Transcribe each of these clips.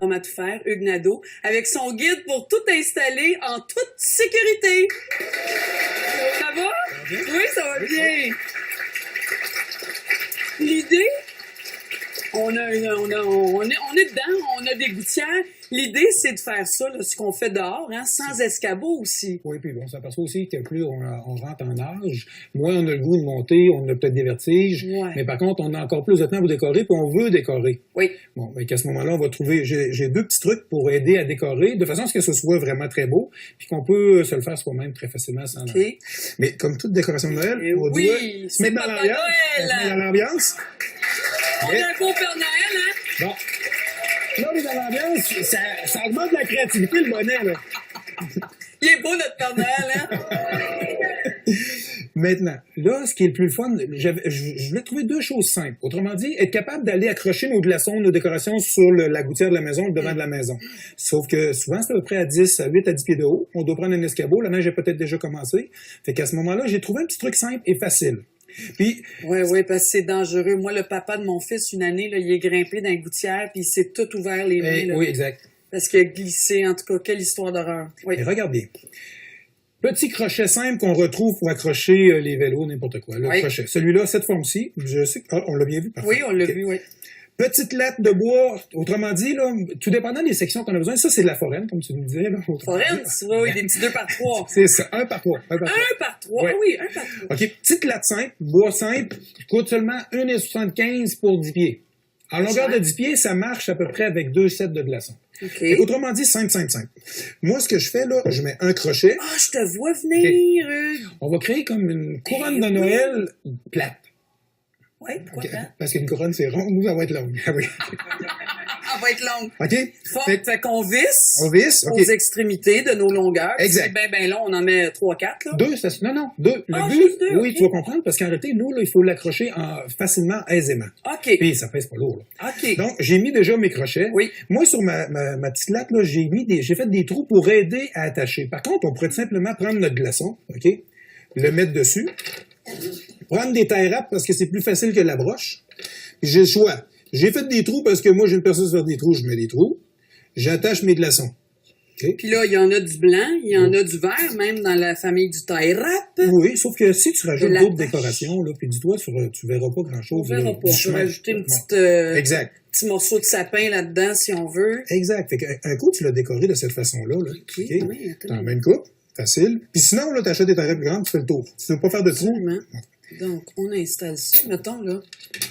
Homme à tout faire, Hugues Nadeau, avec son guide pour tout installer en toute sécurité. Ça va? Oui, ça va bien. L'idée, on est dedans, on a des gouttières. L'idée, c'est de faire ça, là, ce qu'on fait dehors, hein, sans escabeau aussi. Oui, puis on s'aperçoit aussi que plus on rentre en âge, moins on a le goût de monter, on a peut-être des vertiges, Ouais. mais par contre, on a encore plus de temps pour décorer, puis on veut décorer. Oui. Bon, ben, qu'à ce moment-là, on va trouver, j'ai deux petits trucs pour aider à décorer, de façon à ce que ce soit vraiment très beau, puis qu'on peut se le faire soi-même très facilement sans OK. Mais comme toute décoration de Noël, Et on oui, doit se c'est mettre dans Papa l'ambiance. Noël. On se met dans l'ambiance. On a un beau Père Noël, hein? Bon. Là, on est dans l'ambiance, ça augmente la créativité, le bonnet, là. Il est beau, notre Père Noël, hein? Maintenant, là, ce qui est le plus fun, je voulais trouver deux choses simples. Autrement dit, être capable d'aller accrocher nos glaçons, nos décorations sur la gouttière de la maison, le devant de la maison. Sauf que souvent, c'est à peu près à 8 à 10 pieds de haut. On doit prendre un escabeau. La neige a peut-être déjà commencé. Fait qu'à ce moment-là, j'ai trouvé un petit truc simple et facile. Puis, Oui, parce que c'est dangereux. Moi, le papa de mon fils, une année, là, il est grimpé dans une gouttière, puis il s'est tout ouvert les mains. Là, oui, exact. parce qu'il a glissé. En tout cas, quelle histoire d'horreur. Oui. Et regarde bien. Petit crochet simple qu'on retrouve pour accrocher les vélos, n'importe quoi. Le crochet. Celui-là, cette forme-ci, je sais que... on l'a bien vu. Parfait. Oui, on l'a vu, oui. Petite latte de bois, autrement dit, là, tout dépendant des sections qu'on a besoin, ça c'est de la foraine, comme tu nous disais. Là, Foraine, oui, des petits 2 par 3. C'est ça, 1 par 3. 1 par 3, Ouais. oui, 1 par 3. OK, petite latte simple, bois simple, coûte seulement 1,75 pour 10 pieds. En longueur de 10 pieds, ça marche à peu près avec 2 sets de glaçons. OK. Autrement dit, simple. Moi, ce que je fais, là, je mets un crochet. Ah, je te vois venir, Hugues. On va créer comme une couronne de Noël plate. Oui, pourquoi pas? Parce qu'une couronne, c'est rond, nous, ça va être longue. Ah oui. Elle va être longue. OK? Fait qu'on visse On visse, OK. aux extrémités de nos longueurs. Exact. C'est bien long, on en met 3-4, là. 2, non, 2. Le but, juste 2, oui, OK. tu vas comprendre, parce qu'en réalité, nous, là, il faut l'accrocher facilement, aisément. OK. Puis, ça pèse pas lourd, là. OK. Donc, j'ai mis déjà mes crochets. Oui. Moi, sur ma petite latte, là, j'ai fait des trous pour aider à attacher. Par contre, on pourrait tout simplement prendre notre glaçon, OK? Le mettre dessus. Prendre des tailles râpes parce que c'est plus facile que la broche. Puis j'ai le choix. J'ai fait des trous parce que moi, j'ai une personne sur des trous, je mets des trous. J'attache mes glaçons. Okay? Puis là, il y en a du blanc, il y en a du vert, même dans la famille du tie wrap. Oui, sauf que si tu rajoutes De d'autres l'attache. décorations, là, puis dis-toi, tu verras pas grand-chose. On verra là, pas. du Je peux chemin. rajouter une petite, Exact. petit morceau de sapin là-dedans, si on veut. Exact. Fait qu'un coup, tu l'as décoré de cette façon-là. Là. OK, OK? oui, attends. T'en mets une coupe, facile. Puis sinon, là, t'achètes des tailles plus grandes, tu fais le tour. Si tu veux pas faire de trous, Absolument. Donc, on installe ça. Mettons, là,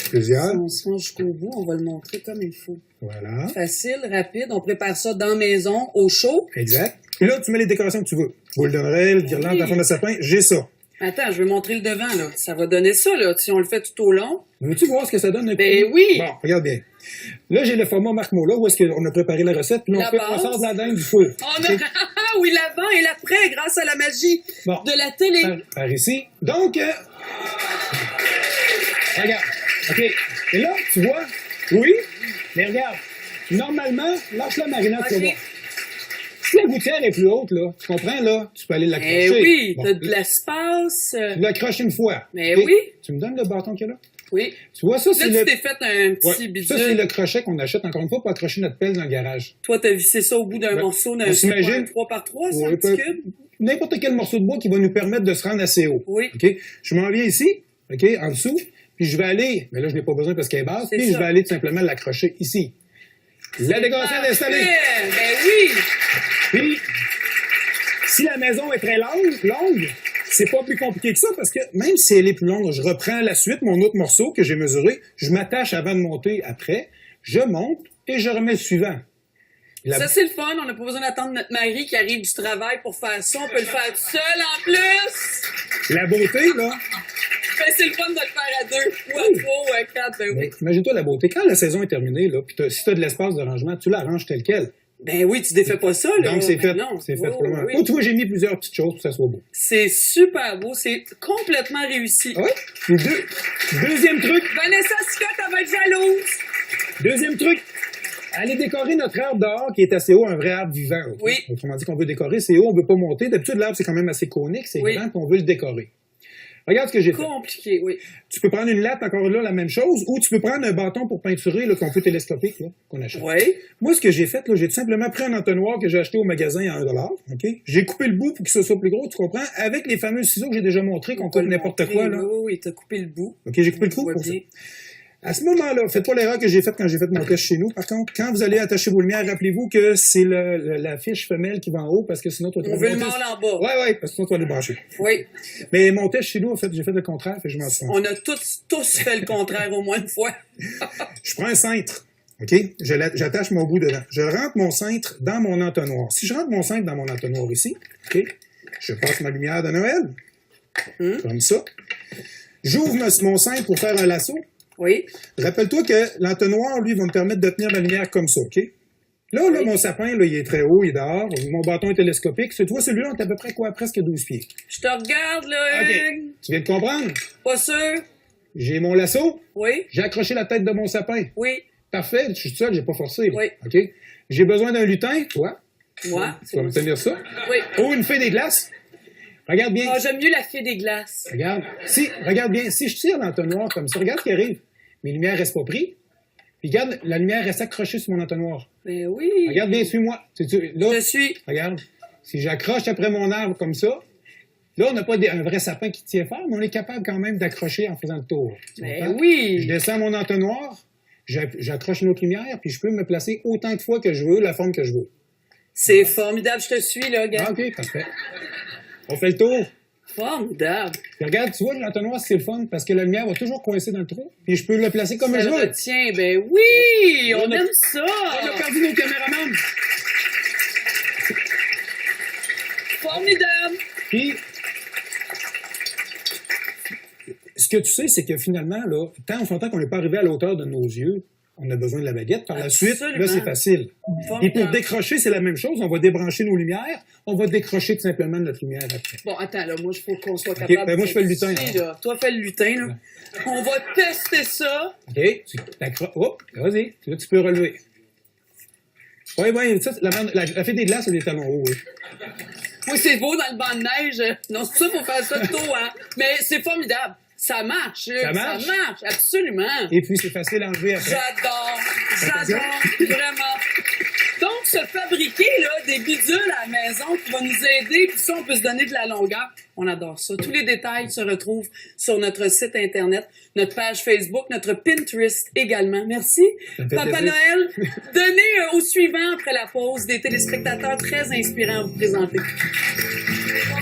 plusieurs. si on se rend jusqu'au bout, on va le montrer comme il faut. Voilà. Facile, rapide. On prépare ça dans la maison, au chaud. Exact. Puis là, tu mets les décorations que tu veux. Boule de Noël, guirlande, Oui. enfant de sapin, j'ai ça. Attends, je vais montrer le devant, là. Ça va donner ça, là, si on le fait tout au long. Veux-tu voir ce que ça donne? Un Ben coup? oui. Bon, regarde bien. Là, j'ai le format Marc Mola où est-ce qu'on a préparé la recette. Puis là, La on base. sort de la dinde du four. On a, oui, l'avant et l'après, grâce à la magie Bon. de la télé. Par ici. Donc, regarde. OK. Et là, tu vois, oui, mais regarde. Normalement, lâche la marinade, tu vas OK. voir. Si la gouttière est plus haute, là, tu comprends, là, tu peux aller l'accrocher. Eh oui, Bon, t'as de l'espace. tu l'accroches une fois. Mais OK? oui. Tu me donnes le bâton qu'il y a là? Oui. Tu vois, ça, c'est Là, le... tu t'es fait un petit Ouais. bidule. Ça, c'est le crochet qu'on achète, encore une fois, pour accrocher notre pelle dans le garage. Toi, t'as vissé ça au bout d'un Ben, morceau d'un on s'imagine- 3 par 3, c'est Oui, un petit peut- cube? N'importe quel morceau de bois qui va nous permettre de se rendre assez haut. Oui. OK? Je m'en viens ici, OK, en dessous, puis je vais aller, mais là, je n'ai pas besoin parce qu'elle est basse, C'est puis ça. je vais aller tout simplement l'accrocher ici. La décoration est installée. Parfait. Ben oui. Puis, si la maison est très longue, c'est pas plus compliqué que ça parce que même si elle est plus longue, je reprends la suite, mon autre morceau que j'ai mesuré, je m'attache avant de monter après, je monte et je remets le suivant. Ça, c'est le fun. On n'a pas besoin d'attendre notre mari qui arrive du travail pour faire ça. On peut le faire tout seul en plus. La beauté, là, Ben, c'est le fun de le faire à 2, ou à 3, ou à 4. Ben oui. mais imagine-toi la beauté. Quand la saison est terminée, là, puis si tu as de l'espace de rangement, tu l'arranges tel quel. Ben oui, tu défais pas ça, là. Donc, c'est fait. Ben non. C'est fait Oh, pour le moment. oui. Oh, tu vois, j'ai mis plusieurs petites choses pour que ça soit beau. C'est super beau. C'est complètement réussi. Ah oui? Puis deuxième truc. Vanessa Scott, elle va être jalouse. Deuxième truc. Aller décorer notre arbre dehors qui est assez haut, un vrai arbre vivant. OK? Oui. Autrement dit qu'on veut décorer, c'est haut, on veut pas monter. D'habitude, l'arbre, c'est quand même assez conique, c'est Oui. grand, puis on veut le décorer. Regarde ce que j'ai fait. Compliqué, oui. Tu peux prendre une latte, encore là, la même chose, ou tu peux prendre un bâton pour peinturer, là, qu'on peut télescopique, là, qu'on achète. Oui. Moi, ce que j'ai fait, là, j'ai tout simplement pris un entonnoir que j'ai acheté au magasin à 1$, OK? J'ai coupé le bout pour que ce soit plus gros, tu comprends? Avec les fameux ciseaux que j'ai déjà montré, qu'on coupe n'importe quoi, là. Oui, oui, t'as coupé le bout. OK, j'ai coupé le trou pour ça. À ce moment-là, faites pas l'erreur que j'ai faite quand j'ai fait mon test chez nous. Par contre, quand vous allez attacher vos lumières, rappelez-vous que c'est la fiche femelle qui va en haut, parce que sinon, toi, tu vas On veut le mâle en bas. Ouais, parce que sinon, tu vas les brancher. Oui. Mais mon test chez nous, en fait, j'ai fait le contraire, fait que je m'en suis rendu. On a tous fait le contraire au moins une fois. Je prends un cintre. OK? J'attache mon bout dedans. Je rentre mon cintre dans mon entonnoir. Si je rentre mon cintre dans mon entonnoir ici, OK? Je passe ma lumière de Noël. Comme ça. J'ouvre mon cintre pour faire un lasso. Oui. Rappelle-toi que l'entonnoir, lui, va me permettre de tenir ma lumière comme ça, OK? Là, oui. Mon sapin, là, il est très haut, il est dehors. Mon bâton est télescopique. Tu vois, celui-là, on est à peu près quoi? Presque 12 pieds. Je te regarde, là, OK. Tu viens de comprendre? Pas sûr? J'ai mon lasso. Oui. J'ai accroché la tête de mon sapin. Oui. Parfait, je suis seul, j'ai pas forcé. Là. Oui. OK? J'ai besoin d'un lutin, toi. Moi. Tu vas me tenir ça. Oui. Oh, une fée des glaces. Regarde bien. Ah, j'aime mieux la fée des glaces. Regarde bien. Si je tire l'entonnoir comme ça, regarde ce qui arrive. Mes lumières restent pas prises. Puis regarde, la lumière reste accrochée sur mon entonnoir. Ben oui. Regarde bien, suis-moi. Là, je suis. Regarde. Si j'accroche après mon arbre comme ça, là, on n'a pas un vrai sapin qui tient fort, mais on est capable quand même d'accrocher en faisant le tour. Ben oui. Je descends mon entonnoir, j'accroche une autre lumière, puis je peux me placer autant de fois que je veux, la forme que je veux. C'est formidable, je te suis, là, gars. Ah, OK, parfait. On fait le tour. Formidable. Puis regarde, tu vois, l'entonnoir, c'est le fun, parce que la lumière va toujours coincer dans le trou, puis je peux le placer comme je veux. Tiens, ben oui, on aime ça. On a perdu nos caméramans. Formidable. Puis, ce que tu sais, c'est que finalement, là, tant on s'entend qu'on n'est pas arrivé à la hauteur de nos yeux, on a besoin de la baguette. Par la suite, là, c'est facile. Et pour décrocher, c'est la même chose. On va débrancher nos lumières. On va décrocher tout simplement notre lumière après. Bon, attends, là, moi, il faut qu'on soit capable. Okay, ben moi, je fais le lutin. Là. Toi, fais le lutin, là. On va tester ça. OK. Hop, vas-y. Là, tu peux relever. Oui, ça, la fée des glaces, a des talons hauts, oui. Oui, c'est beau dans le banc de neige. Non, c'est ça, il faut faire ça tôt, hein. Mais c'est formidable. Ça marche, Luc. Ça marche, absolument. Et puis, c'est facile à enlever après. J'adore, vraiment. Donc, se fabriquer là, des bidules à la maison qui vont nous aider, puis ça, on peut se donner de la longueur. On adore ça. Tous les détails se retrouvent sur notre site Internet, notre page Facebook, notre Pinterest également. Merci. Papa Noël, donnez au suivant, après la pause, des téléspectateurs très inspirants à vous présenter. On